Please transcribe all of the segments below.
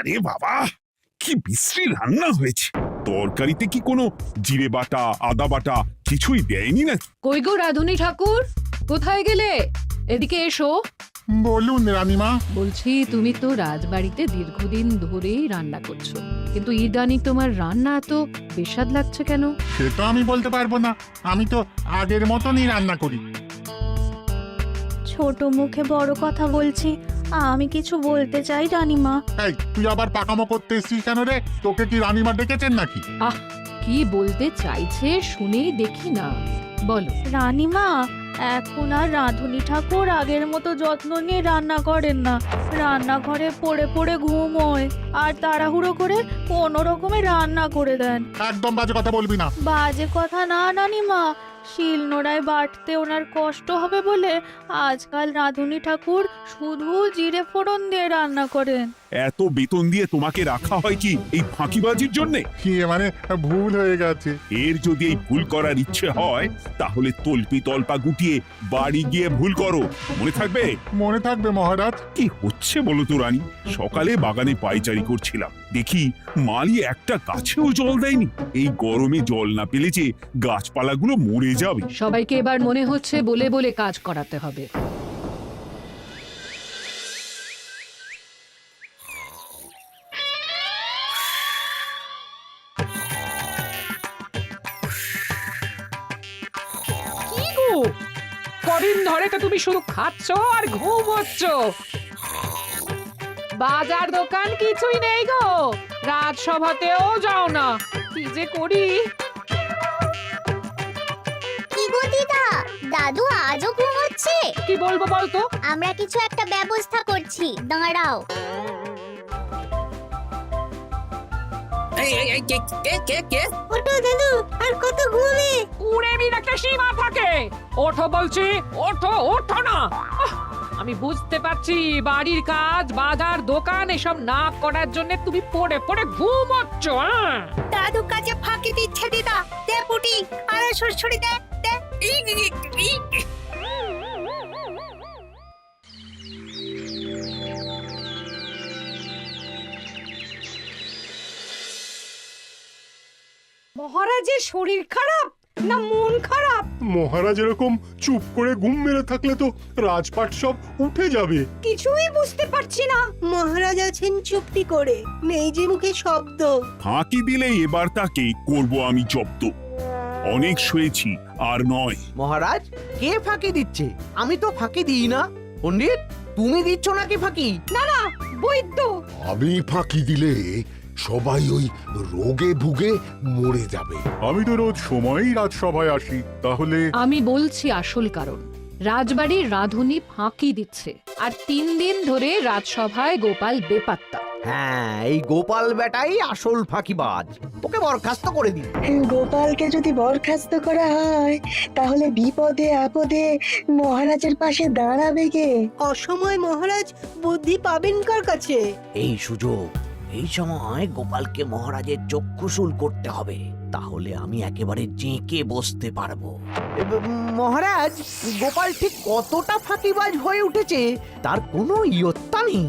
আরে বাবা, কি বিশ্রী রান্না হয়েছে! তরকারিতে কি কোনো জিরে বাটা, আদা বাটা কিছুই দেয়নি নাকি? কই গো রাধুনী ঠাকুর, কোথায় গেলে? এদিকে এসো। বলুন রানীমা। বলছি, তুমি তো রাজবাড়িতে দীর্ঘদিন ধরেই রান্না করছো, কিন্তু ইদানি তোমার রান্না এত বেস্বাদ লাগছে কেন? সে তো আমি বলতে পারবো না, আমি তো আগের মতনই রান্না করি। ছোট মুখে বড় কথা বলছি, আমি কিছু বলতে চাই রানীমা। এই, তুই আবার পাকামো করতে এসছিস কেন রে? তোকে কি রানীমা ডেকেছেন নাকি? আহ, কি বলতে চাইছে শুনেই দেখি না, বলো। রানীমা, এখন আর রাঁধুনি ঠাকুর আগের মতো যত্ন নিয়ে রান্না করেন না। রান্নাঘরে পড়ে পড়ে ঘুমোয় আর তাড়াহুড়ো করে কোনো রকমে রান্না করে দেন। একদম বাজে কথা বলবি না। বাজে কথা না রানীমা, শিলনোড়ায় বাটতে ওনার কষ্ট হবে বলে আজকাল রাঁধুনি ঠাকুর শুধু জিরে ফোড়ন দিয়ে রান্না করেন। এত বেতন দিয়ে তোমাকে রাখা হয় কি এই ফাঁকিবাজির জন্যে? কি মানে, ভুল হয়ে গেছে। এর যদি এই ভুল করার ইচ্ছে হয় তাহলে তল্পি তল্পা গুটিয়ে বাড়ি গিয়ে ভুল করো, মনে থাকবে? মনে থাকবে মহারাজ। কি হচ্ছে বলো তো রানী? সকালে বাগানে পায়চারি করছিলাম, দেখি মালি একটা গাছেও জল দেয়নি। এই গরমে জল না পেলে যে গাছপালাগুলো মরে যাবে। সবাইকে এবার মনে হচ্ছে বলে বলে কাজ করাতে হবে। কি গো, কদিন ধরে তো তুমি শুধু খাচ্ছ আর ঘুমোচ্ছ। বাজার দোকান কিছুই নেই গো, রাজসভাতেও যাও না। কি যে করি। কি গো দিদা, দাদু আজও ঘুমোচ্ছে? কি বলবো বলতো? আমরা কিছু একটা ব্যবস্থা করছি, দাঁড়াও। ওঠো দাদু, আর কত ঘুমে? কুড়েমির একটা সীমা থাকে। ওঠো বলছি, ওঠো, ওঠো না। আমি বুঝতে পারছি বাড়ির কাজ, বাজার দোকান এসব না করার জন্য তুমি পড়ে পড়ে ঘুমোচ্ছ। দাদু কাজে ফাঁকি দিচ্ছে দিদা। দে পুটি, আর সরসরি দে দে। মহারাজের শরীর খারাপ না মন খারাপ? মহারাজ এরকম চুপ করে ঘুম মেরে থাকলে তো রাজপাট সব উঠে যাবে। কিছুই বুঝতে পারছি না। মহারাজ আছেন চুপটি করে, নেই যে মুখে শব্দ। ফাঁকি দিলে এবার তাকে করব আমি জব্দ। অনেক শুয়েছি, আর নয়। মহারাজ, কে ফাঁকি দিচ্ছে? আমি তো ফাঁকি দিই না। পণ্ডিত, তুমি দিচ্ছ নাকি ফাঁকি? না না, বৈদ্য। আমি ফাঁকি দিলে সবাই ওই রোগে ভুগে মরে যাবে। আমি তো রোজ সময়ই রাজসভায় আসি, তাহলে আমি বলছি আসল কারণ। রাজবাড়ির রাঁধুনি ফাঁকি দিচ্ছে, আর 3 দিন ধরে রাজসভায় গোপাল বেপাত্তা। হ্যাঁ, এই গোপাল বেটাই আসল ফাঁকিবাজ। ওকে বরখাস্ত করে দিন। গোপালকে যদি বরখাস্ত করা হয় তাহলে বিপদে আপদে মহারাজের পাশে দাঁড়াবে কে? অসময় মহারাজ বুদ্ধি পাবেন কার কাছে? এই সুযোগ, এই সময় গোপালকে মহারাজের চক্ষুশূল করতে হবে, তাহলে আমি একেবারে জেঁকে বসতে পারবো। মহারাজ, গোপাল ঠিক কতটা ফাঁকিবাজ হয়ে উঠেছে তার কোনো ইয়ত্তা নেই।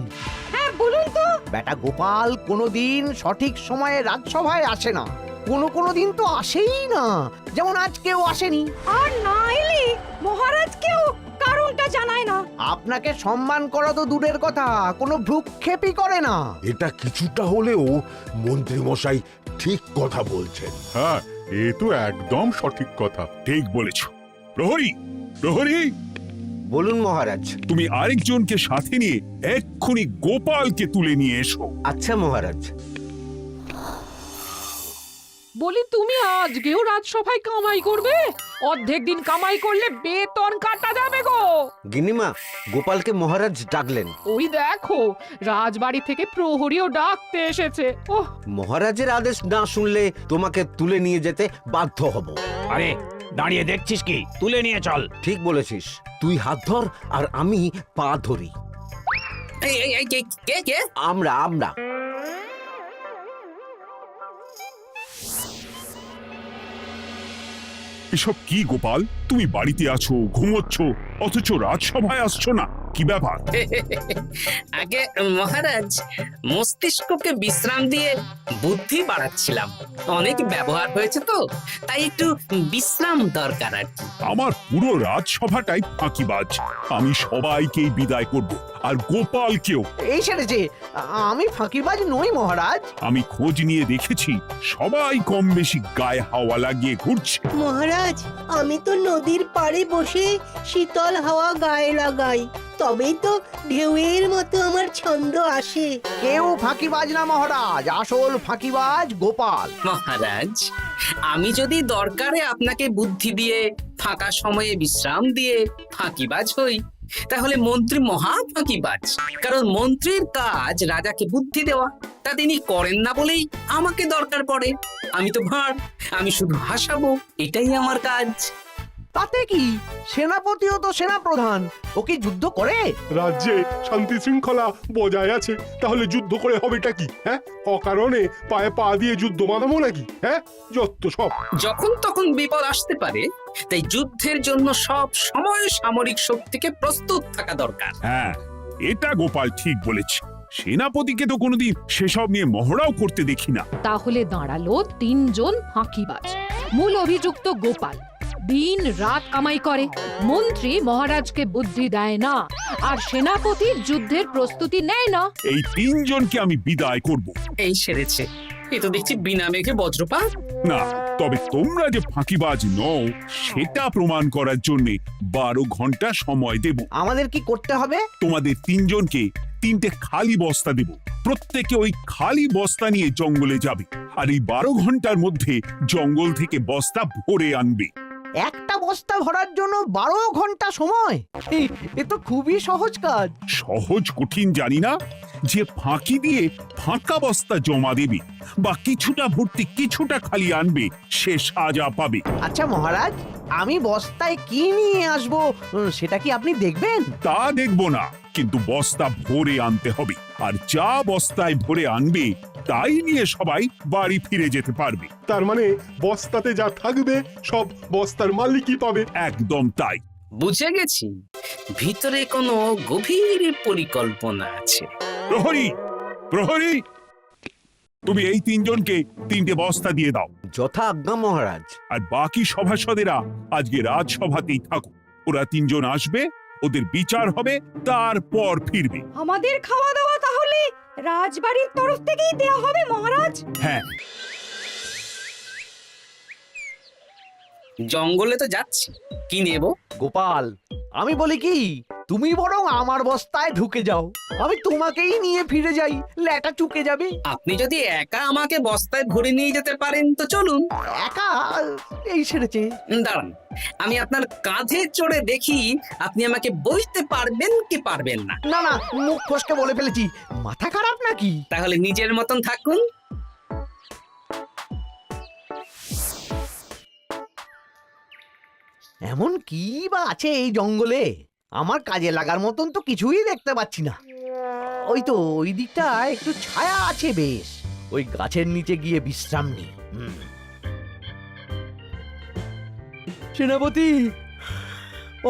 হ্যাঁ বলুন তো। বেটা গোপাল কোনোদিন সঠিক সময়ে রাজসভায় আসে না, কোনো দিন তো আসেই না, যেমন আজকেও আসেনি। আর না এলে মহারাজকেও কারণটা জানায় না। আপনাকে সম্মান করা তো দূরের কথা, কোনো ভ্রুক্ষেপই করে না। এটা কিছুটা হলেও মন্ত্রী মশাই ঠিক কথা বলছেন। হ্যাঁ, এ তো একদম সঠিক কথা। ঠিক বলেছ। প্রহরী, প্রহরী, বলুন মহারাজ। তুমি আরেকজনকে সাথে নিয়ে এক্ষুনি গোপালকে তুলে নিয়ে এসো। আচ্ছা মহারাজ। বলি, তুমি আজকেও রাজসভায় কামাই করবে? অর্ধেক দিন কামাই করলে বেতন কাটা যাবে গো। গিন্নিমা, গোপালকে মহারাজ ডাকলেন। ওই দেখো, রাজবাড়ি থেকে প্রহরীও ডাকতে এসেছে। ওহ, মহারাজের আদেশ না শুনলে তোমাকে তুলে নিয়ে যেতে বাধ্য হব। আরে দাঁড়িয়ে দেখছিস কি? তুলে নিয়ে চল। ঠিক বলেছিস, তুই হাত ধর আর আমি পা ধরি। আমরা এসব কি গোপাল? তুমি বাড়িতে আছো, ঘুমোচ্ছ, অথচ রাজসভায় আসছো না। কি ব্যাপার? আগে মহারাজ, মস্তিষ্ককে বিশ্রাম দিয়ে বুদ্ধি বাড়াচ্ছিলাম। অনেক ব্যবহার হয়েছে তো, তাই একটু বিশ্রাম দরকার আর কি। আমার পুরো রাজসভাটাই ফাঁকিবাজ। আমি সবাইকেই বিদায় করব, আর গোপালকেও। এই সেরেছে, আমি ফাঁকিবাজ নই মহারাজ। আমি খোঁজ নিয়ে দেখেছি সবাই কম বেশি গায়ে হাওয়া লাগিয়ে ঘুরছে। মহারাজ, আমি তো নদীর পাড়ে বসে শীতল হাওয়া গায়ে লাগাই, তবেই তো ঢেউয়ের মতো আমার ছন্দ আসে। কেউ ফাঁকিবাজ না মহারাজ, আসল ফাঁকিবাজ গোপাল। মহারাজ, আমি যদি দরকারে আপনাকে বুদ্ধি দিয়ে, ফাঁকা সময়ে বিশ্রাম দিয়ে ফাঁকিবাজ হই, তাহলে মন্ত্রী মহা ফাঁকিবাজ। কারণ মন্ত্রীর কাজ রাজাকে বুদ্ধি দেওয়া, তা তিনি করেন না বলেই আমাকে দরকার পড়ে। আমি তো ভাঁড়, আমি শুধু হাসাবো, এটাই আমার কাজ। তাতে কি, সেনাপতিও তো সেনাপ্রধান, ও কি যুদ্ধ করে? রাজ্যে শান্তি শৃঙ্খলা বজায় আছে, তাহলে যুদ্ধ করে হবেটা কি? হ্যাঁ, অকারণে পায়ে পা দিয়ে যুদ্ধ বাঁধাবো নাকি? হ্যাঁ, যত সব। যখন তখন বিপদ আসতে পারে, তাই যুদ্ধের জন্য সব সময় সামরিক শক্তিকে প্রস্তুত থাকা দরকার। হ্যাঁ, এটা গোপাল ঠিক বলেছে। সেনাপতিকে তো কোনোদিন সেসব নিয়ে মহড়াও করতে দেখি না। তাহলে দাঁড়ালো 3 জন ফাঁকিবাজ। মূল অভিযুক্ত গোপাল দিন রাত কামাই করে, মন্ত্রী মহারাজকে বুদ্ধি দেয় না, আর সেনাপতি যুদ্ধের প্রস্তুতি নেয় না। এই 3 জনকে আমি বিদায় করব। এই সেরেছে, এ তো দেখছি বিনা মেঘে বজ্রপাত। না, তবে তোমরা যে ফাঁকিবাজ নও সেটা প্রমাণ করার জন্য 12 ঘন্টা সময় দেব। আমাদের কি করতে হবে? তোমাদের 3 জনকে 3টে খালি বস্তা দেব। প্রত্যেকে ওই খালি বস্তা নিয়ে জঙ্গলে যাবে, আর এই 12 ঘন্টার মধ্যে জঙ্গল থেকে বস্তা ভরে আনবে। একটা বস্তা ভরার জন্য 12 ঘন্টা সময়? এ তো খুবই সহজ কাজ। সহজ কঠিন জানি না, যে ফাঁকি দিয়ে ফাঁকা বস্তা জমা দেবে বা কিছুটা ভর্তি কিছুটা খালি আনবে, সে সাজা পাবে। আচ্ছা মহারাজ, আমি বস্তায় কি নিয়ে আসবো সেটা কি আপনি দেখবেন? তা দেখবো না, কিন্তু বস্তা ভরে আনতে হবে। আর যা বস্তায় ভরে আনবে তাই নিয়ে সবাই বাড়ি ফিরে যেতে পারবে। তার মানে বস্তাতে যা থাকবে সব বস্তার মালিকই পাবে। একদম তাই। বুঝে গেছি, ভিতরে কোনো গভীর পরিকল্পনা আছে। প্রহরী, প্রহরী, তুমি এই 3 জনকে 3টে বস্তা দিয়ে দাও। যথা আজ্ঞা মহারাজ। আর বাকি সভাসদেরা আজকে রাজসভাতেই থাকুক। ওরা 3 জন আসবে, ওদের বিচার হবে, তারপর ফিরবে। আমাদের খাওয়া দাওয়া তাহলে রাজবাড়ির তরফ থেকেই দেয়া হবে মহারাজ? হ্যাঁ। জঙ্গলে তো যাচ্ছি, কি নেব? গোপাল, আমি বলি কি, তুমি বরং আমার বস্তায় ঢুকে যাও, আমি তোমাকেই নিয়ে ফিরে যাই, ল্যাটা চুকে যাবে। আপনি যদি একা আমাকে বস্তায় ভরে নিয়ে যেতে পারেন তো চলুন। একা? এই সেরেছে। দাঁড়ান, আমি আপনার কাঁধে চড়ে দেখি আপনি আমাকে বইতে পারবেন কি পারবেন না। না না, মুখ ফসকে বলে ফেলেছি, মাথা খারাপ নাকি? তাহলে নিজের মতন থাকুন। এমন কি বা আছে এই জঙ্গলে? আমার কাজে লাগার মতন তো কিছুই দেখতে পাচ্ছি না। ওই তো ওই দিকটা একটু ছায়া আছে বেশ, ওই গাছের নিচে গিয়ে বিশ্রাম নি। সেনাপতি,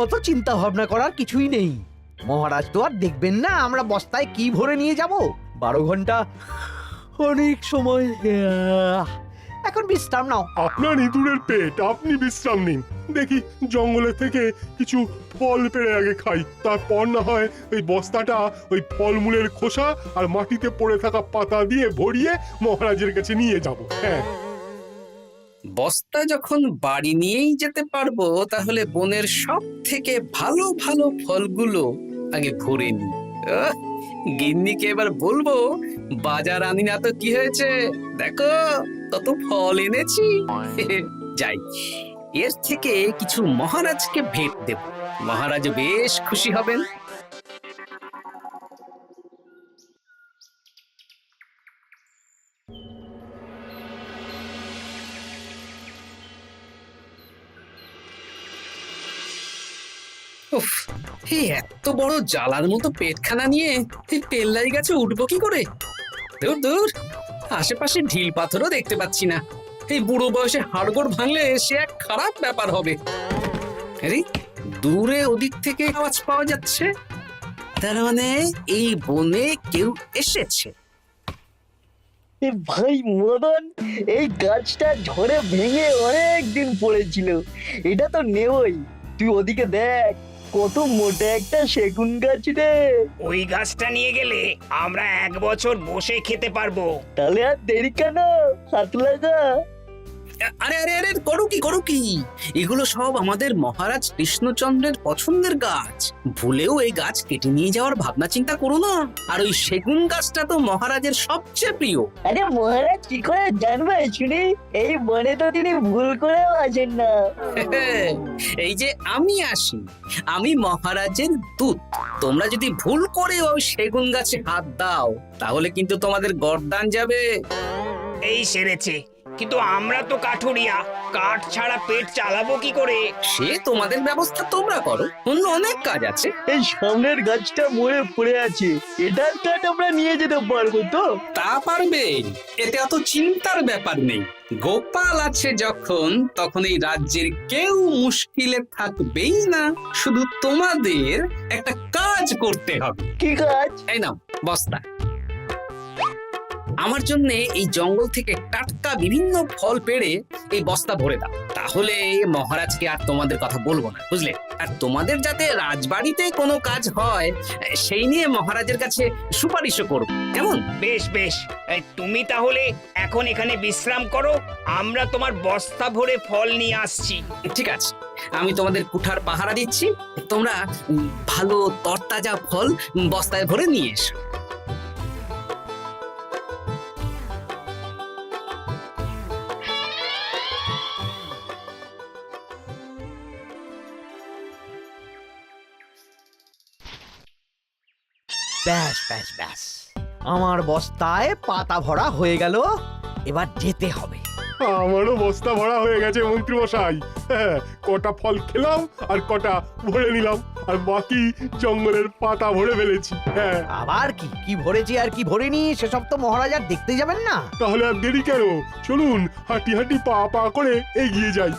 অত চিন্তা ভাবনা করার কিছুই নেই। মহারাজ তো আর দেখবেন না আমরা বস্তায় কি ভরে নিয়ে যাব। 12 ঘন্টা অনেক সময়। এখন বিশ্রাম নাও। আপনার ইঁদুরের পেট, আপনি বিশ্রাম নিন। দেখি জঙ্গলে থেকে কিছু ফল পেড়ে আগে খাই, তারপর না হয় ওই বস্তাটা ওই ফলমূলের খোসা আর মাটিতে পড়ে থাকা পাতা দিয়ে ভরিয়ে মহারাজের কাছে নিয়ে যাব। হ্যাঁ, বস্তা যখন বাড়ি নিয়েই যেতে পারবো, তাহলে বনের সব থেকে ভালো ভালো ফলগুলো আগে ভরে নি। গিন্নিকে এবার বলবো, বাজার আনি না তো কি হয়েছে, দেখো কত ফল এনেছি। যাই, এর থেকে কিছু মহারাজকে ভেট দেব, মহারাজ বেশ খুশি হবেন। উফ, এই এত বড় জ্বালার মতো পেটখানা নিয়ে এই পেল্লাই গাছে উঠবো কি করে? দূর দূর, আশেপাশে ঢিল পাথরও দেখতে পাচ্ছি না। এই বুড়ো বয়সে হাড়গোড় ভাঙলে সে এক খারাপ ব্যাপার হবে। আরে দূরে ওদিক থেকে আওয়াজ পাওয়া যাচ্ছে, তার মানে এই বনে কেউ এসেছে। ভাই মদন, এই গাছটা ঝড়ে ভেঙে অনেক দিন পড়েছিল, এটা তো নেবই। তুই ওদিকে দেখ, কত মোটা একটা সেগুন গাছ রে। ওই গাছটা নিয়ে গেলে আমরা 1 বছর বসে খেতে পারবো। তাহলে আর দেরি কেন, হাত লাগা। আরে আরে আরে, করো কি এগুলো সব আমাদের মহারাজ কৃষ্ণচন্দ্রের পছন্দের গাছ। ভুলেও এই গাছ কেটে নিয়ে যাওয়ার ভাবনা চিন্তা করো না। আর ওই সেগুন গাছটা তো মহারাজের সবচেয়ে প্রিয়। আরে মহারাজ কি করে জানবে শুনি? এই বনে তো তিনি ভুল করেও আসেন না। এই যে আমি আসি, আমি মহারাজের দূত। তোমরা যদি ভুল করে ওই সেগুন গাছে হাত দাও তাহলে কিন্তু তোমাদের গর্দান যাবে। এই সেরেছে, কিন্তু আমরা তো কাঠুরিয়া, কাঠ ছাড়া পেট চালাবো কি করে? সে তোমাদের ব্যবস্থা তোমরা করো, অন্য অনেক কাজ আছে। এই সামনের গাছটা মরে পড়ে আছে, এটার কাঠ আমরা নিয়ে যেতে পারবো তো? তা পারবে, এতে অত চিন্তার ব্যাপার নেই। গোপাল আছে যখন, তখন এই রাজ্যের কেউ মুশকিলে থাকবেই না। শুধু তোমাদের একটা কাজ করতে হবে। কি কাজ? এই নাও বস্তা। আমার জন্য এই জঙ্গল থেকে টাটকা বিভিন্ন ফল পেড়ে এই বস্তা ভরে দাও, তাহলে মহারাজকে আর তোমাদের কথা বলবো না, বুঝলে? আর তোমাদের যাতে রাজবাড়িতে কোনো কাজ হয় সেই নিয়ে মহারাজের কাছে সুপারিশও করো, কেমন? বেশ বেশ, তুমি তাহলে এখন এখানে বিশ্রাম করো, আমরা তোমার বস্তা ভরে ফল নিয়ে আসছি। ঠিক আছে, আমি তোমাদের কুঠার পাহারা দিচ্ছি, তোমরা ভালো তরতাজা ফল বস্তায় ভরে নিয়ে এসো। ব্যাস ব্যাস ব্যাস, আমার বস্তায় পাতা ভরা হয়ে গেল, এবার যেতে হবে। আমারও বস্তা ভরা হয়ে গেছে মন্ত্রী মশাই। হ্যাঁ, কটা ফল খেলাম আর কটা ভরে নিলাম, আর বাকি জঙ্গলের পাতা ভরে ফেলেছি। হ্যাঁ, আবার কি কি ভরেছি আর কি ভরিনি সেসব তো মহারাজ আর দেখতে যাবেন না। তাহলে আর দেরি কেন, চলুন হাঁটি হাঁটি পা পা করে এগিয়ে যাই।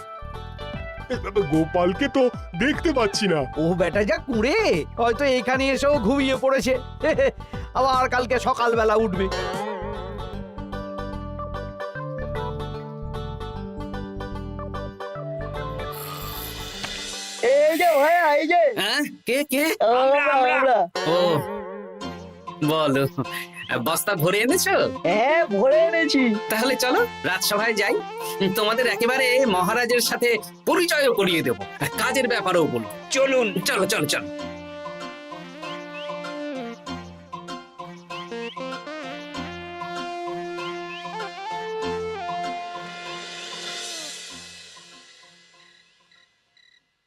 গোপালকে তো দেখতে পাচ্ছি না। ও বেটা যা কুঁড়ে, হয়তো এখানে এসেও ঘুমিয়ে পড়েছে। আবার কালকে সকালবেলা উঠবে। এই যে ভাইয়া, এই যে। হ্যাঁ, কে কে? আমরা। ও বলো, বস্তা ভরে এনেছো? হ্যাঁ, ভরে এনেছি। তাহলে চলো রাজসভায় যাই, তোমাদের একেবারে মহারাজের সাথে পরিচয়ও করিয়ে দেবো, আর কাজের ব্যাপারেও বলবো। চলুন, চলো চলো চলো।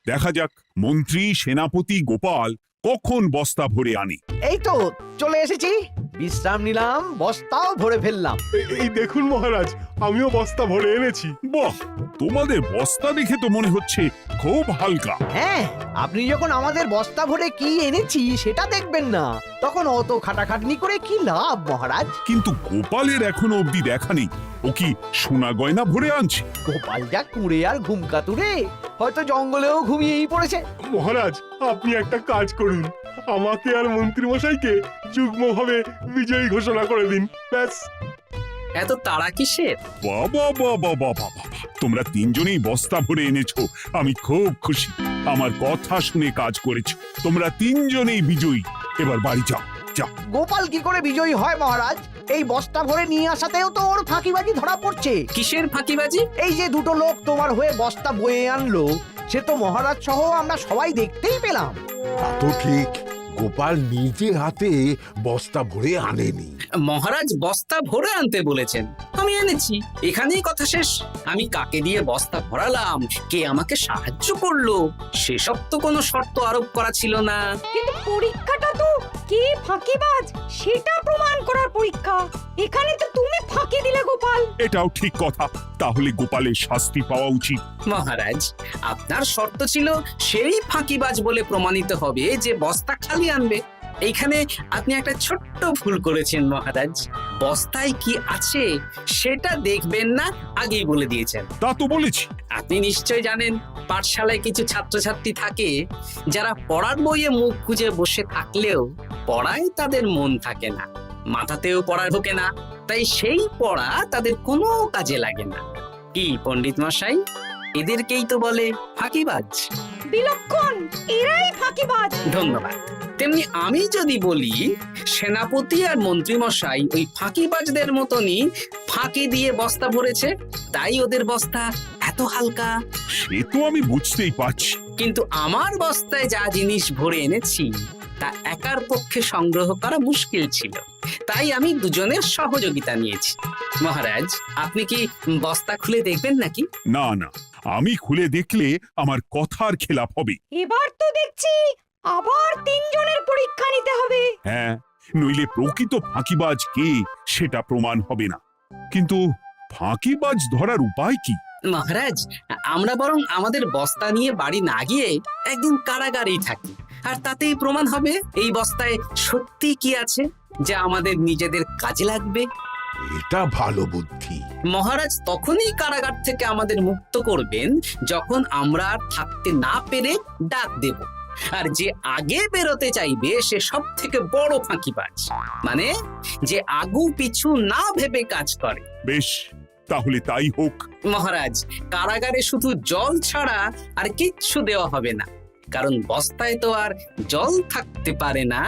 দেখা যাক মন্ত্রী সেনাপতি গোপাল কখন বস্তা ভরে আনে। এই তো চলে এসেছি, বিশ্রাম নিলাম, বস্তাও ভরে ফেললাম। এই দেখুন মহারাজ, আমিও বস্তা ভরে এনেছি। বাহ, তোমাদের বস্তা দেখে তো মনে হচ্ছে খুব হালকা। হ্যাঁ, আপনি যখন আমাদের বস্তা ভরে কি এনেছি সেটা দেখবেন না, তখন অত খাটাখাটনি করে কি লাভ মহারাজ? কিন্তু গোপালের এখনো অবধি দেখা নেই, ও কি সোনা গয়না ভরে আনছে? গোপাল যা কুঁড়ে আর ঘুমকাতুরে, হয়তো জঙ্গলেও ঘুমিয়েই পড়েছে। মহারাজ, আপনি একটা কাজ করুন, আমাকে আর মন্ত্রী মশাইকে যুগ্মভাবে বিজয়ী ঘোষণা করে দিন, ব্যাস। এত তাড়া কিসের? বাবা বাবা বাবা বাবা, তোমরা তিনজনেই বস্তা ভরে এনেছো, আমি খুব খুশি। আমার কথা শুনে কাজ করেছো, তোমরা তিনজনেই বিজয়ী। এবার বাড়ি যাও, যাও। গোপাল কি করে বিজয়ী হয় মহারাজ? এই বস্তা ভরে নিয়ে আসাতেও তো ওর ফাঁকিবাজি ধরা পড়ছে। কিসের ফাঁকিবাজি? এই যে দুটো লোক তোমার হয়ে বস্তা বয়ে আনলো, সে তো মহারাজ সহ আমরা সবাই দেখতেই পেলাম। তা তো ঠিক, গোপাল নিজে হাতে বস্তা ভরে আনেনি। মহারাজ বস্তা ভরে আনতে বলেছেন, আমি এনেছি, এখানেই কথা শেষ। আমি কাকে দিয়ে বস্তা ভরালাম, কে আমাকে সাহায্য করলো, সেসব তো কোনো শর্ত আরোপ করা ছিল না। কিন্তু পরীক্ষাটা তো কে ফাঁকিবাজ সেটা প্রমাণ করার পরীক্ষা। এখানে তো তুমি ফাঁকি দিলে গোপাল। এটাও ঠিক কথা, তাহলে গোপালের শাস্তি পাওয়া উচিত। মহারাজ, আপনার শর্ত ছিল সেই ফাঁকিবাজ বলে প্রমাণিত হবে যে বস্তা খালি আনবে। এইখানে আপনি একটা ছোট্ট ভুল করেছেন মহারাজ, বস্তায় কি আছে সেটা দেখবেন না আগেই বলে দিয়েছেন। তা তো বলেছি। আপনি নিশ্চয় জানেন পাঠশালায় কিছু ছাত্রছাত্রী থাকে যারা পড়ার বইয়ে মুখ গুজে বসে থাকলেও পড়ায় তাদের মন থাকে না, মাথাতেও পড়া ঢোকে না, তাই সেই পড়া তাদের কোনো কাজে লাগে না। কি পণ্ডিত মশাই, এদেরকেই তো বলে ফাঁকিবাজ। বিলক্ষণ, এরাই ফাঁকিবাজ। ধন্যবাদ। তেমনি আমি যদি বলি সেনাপতি আর মন্ত্রী মশাই ওই ফাঁকিবাজদের মতনই ফাঁকি দিয়ে বস্তা ভরেছে, তাই ওদের বস্তা এত হালকা। সে তো আমি বুঝতেই পারছি। কিন্তু আমার বস্তায় যা জিনিস ভরে এনেছি তা একার পক্ষে সংগ্রহ করা মুশকিল ছিল, তাই আমি দুজনের সহযোগিতা নিয়েছি। মহারাজ, আপনি কি বস্তা খুলে দেখবেন নাকি? না না, আমি খুলে দেখলে আমার কথার খেলাপ হবে। এবার তো দেখছি আবার তিনজনের পরীক্ষা নিতে হবে। হ্যাঁ, নইলে প্রকৃত ফাঁকিবাজ কে সেটা প্রমাণ হবে না। কিন্তু ফাঁকিবাজ ধরার উপায় কি? মহারাজ, আমরা বরং আমাদের বস্তা নিয়ে বাড়ি না গিয়ে একদিন কারাগারেই থাকি, আর তাতেই প্রমাণ হবে এই বস্তায় সত্যি কি আছে যা আমাদের নিজেদের কাজে লাগবে। এটা ভালো বুদ্ধি। মহারাজ তখনই কারাগার থেকে আমাদের মুক্ত করবেন যখন আমরা আর থাকতে না পেরে ডাক দেব, আর যে আগে বেরোতে চাইবে সে সব থেকে বড় ফাঁকিবাজ, মানে যে আগু পিছু না ভেবে কাজ করে। বেশ, তাহলে তাই হোক। মহারাজ, কারাগারে শুধু জল ছাড়া আর কিচ্ছু দেওয়া হবে না, কারণ বস্তায় তো আর জল থাকতে পারে না।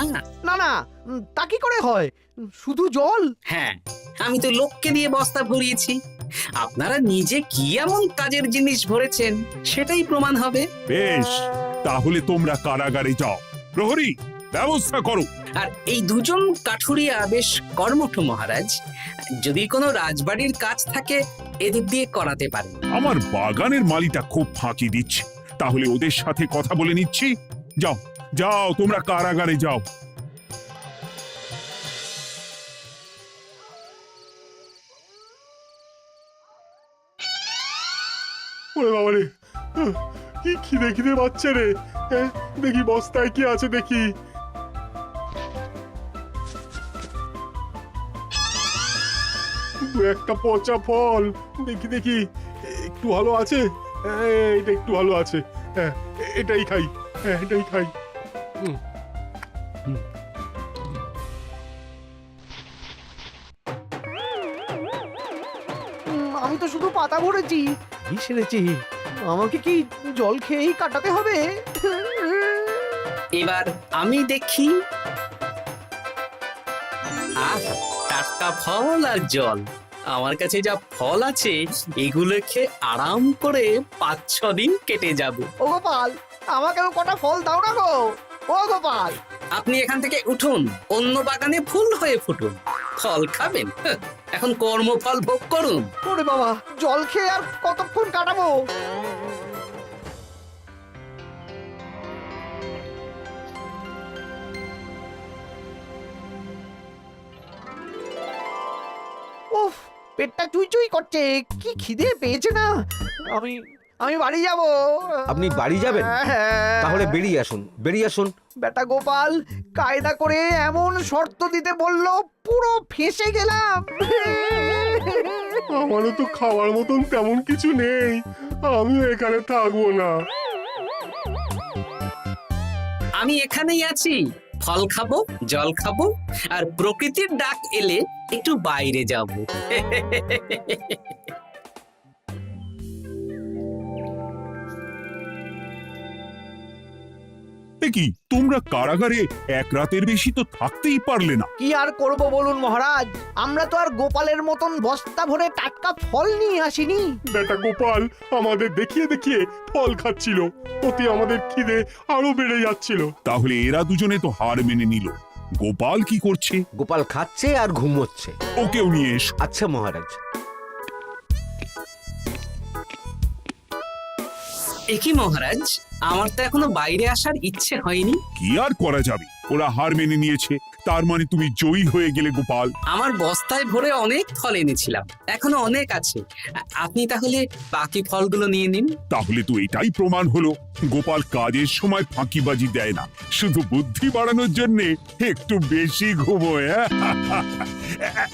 না না, তা কি করে হয়? শুধু জল? হ্যাঁ, আমি তো লোককে দিয়ে বস্তা ভরিয়েছি। আপনারা নিজে কি এমন কাজের জিনিস ভরেছেন সেটাই প্রমাণ হবে। বেশ, তাহলে তোমরা কারাগারে যাও। প্রহরী, ব্যবস্থা করো। আর এই দুজন কাঠুরিয়া বেশ কর্মঠ মহারাজ, যদি কোনো রাজবাড়ির কাজ থাকে এদের দিয়ে করাতে পারে। আমার বাগানের মালিটা খুব ফাঁকি দিচ্ছে, তাহলে ওদের সাথে কথা বলে নিচ্ছি। যাও যাও, তোমরা কারাগারে যাও। ওরে বাবা রে, কি খিদে খিদে পাচ্ছে রে। দেখি বস্তায় কি আছে দেখি। দু একটা পচা ফল, দেখি দেখি একটু ভালো আছে। এটা একটু ভালো আছে, হ্যাঁ এটাই খাই, হ্যাঁ এটাই খাই। আমি তো শুধু পাতা ভরেছি, কি সেরেছি? আমাকে কি জল খেয়েই কাটাতে হবে? এবার আমি দেখি। আহ, টাটকা ফল আর জল। আমার কাছে যা ফল আছে এগুলো খেয়ে আরাম করে 5-6 দিন কেটে যাবে। ও গোপাল, আমাকেও কটা ফল দাও না গো। ও গোপাল, আপনি এখান থেকে উঠুন, অন্য বাগানে ফুল হয়ে ফুটুন। ফল খাবেন? এখন কর্মফল ভোগ করুন। ওরে বাবা, জল খেয়ে আর কতক্ষণ কাটাবো? উফ, পেটটা চুই করছে, কি খিদে পেয়েছে না। আমি আমি বাড়ি যাব। আপনি বাড়ি যাবেন? তাহলে বেরিয়ে আসুন, বেরিয়ে আসুন। বেটা গোপাল কায়দা করে এমন শর্ত দিতে বললো, পুরো ফেঁসে গেলাম। আমারও তো খাওয়ার মতন তেমন কিছু নেই, আমিও এখানে থাকবো না। আমি এখানেই আছি, ফল খাবো, জল খাবো, আর প্রকৃতির ডাক এলে একটু বাইরে যাব। কি তোমরা কারাগারে এক রাতের বেশি তো থাকতেই পারলে না? কি আর করব বলুন মহারাজ, আমরা তো আর গোপালের মতন বস্তা ভরে টাটকা ফল নিয়ে আসিনি। বেটা গোপাল আমাদের দেখিয়ে দেখিয়ে ফল খাচ্ছিল, ওতে আমাদের খিদে আরো বেড়ে যাচ্ছিল। তাহলে এরা দুজনে তো হার মেনে নিল। গোপাল কি করছে? গোপাল খাচ্ছে আর ঘুমোচ্ছে। ওকেও নিয়ে এসো। আচ্ছা মহারাজ। একই মহারাজ, আমার তো এখনো বাইরে আসার ইচ্ছে হয়নি। কি আর করা যাবে, ওরা হার মেনে নিয়েছে, তার মানে তুমি জয়ী হয়ে গেলে গোপাল। আমার বস্তায় ভরে অনেক ফল এনেছিলাম, এখনো অনেক আছে। আপনি তাহলে বাকি ফলগুলো নিয়ে নিন। তাহলে তো এটাই প্রমাণ হলো গোপাল কাজের সময় ফাঁকিবাজি দেয় না, শুধু বুদ্ধি বাড়ানোর জন্য একটু বেশি ঘুমোয়।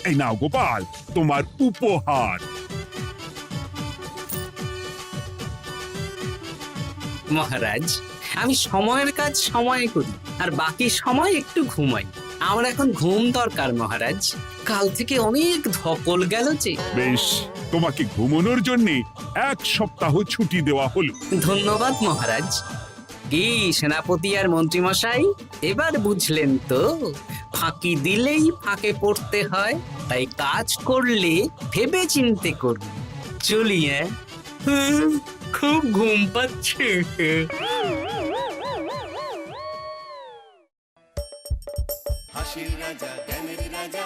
এই নাও গোপাল, তোমার উপহার। মহারাজ, আমি সময়ের কাজ সময়ে করি আর বাকি সময় একটু ঘুমাই। আমার এখন ঘুম দরকার মহারাজ, কাল থেকে অনেক ধকল গেল যে। বেশ, তোমাকে ঘুমানোর জন্য 1 সপ্তাহ ছুটি দেওয়া হলো। ধন্যবাদ মহারাজ। কি সেনাপতি আর মন্ত্রীমশাই, এবার বুঝলেন তো ফাঁকি দিলেই ফাঁকে পড়তে হয়, তাই কাজ করলে ভেবে চিন্তে করুন। চলি খুব ঘুম পাচ্ছে। হাসির রাজা জ্ঞানের রাজা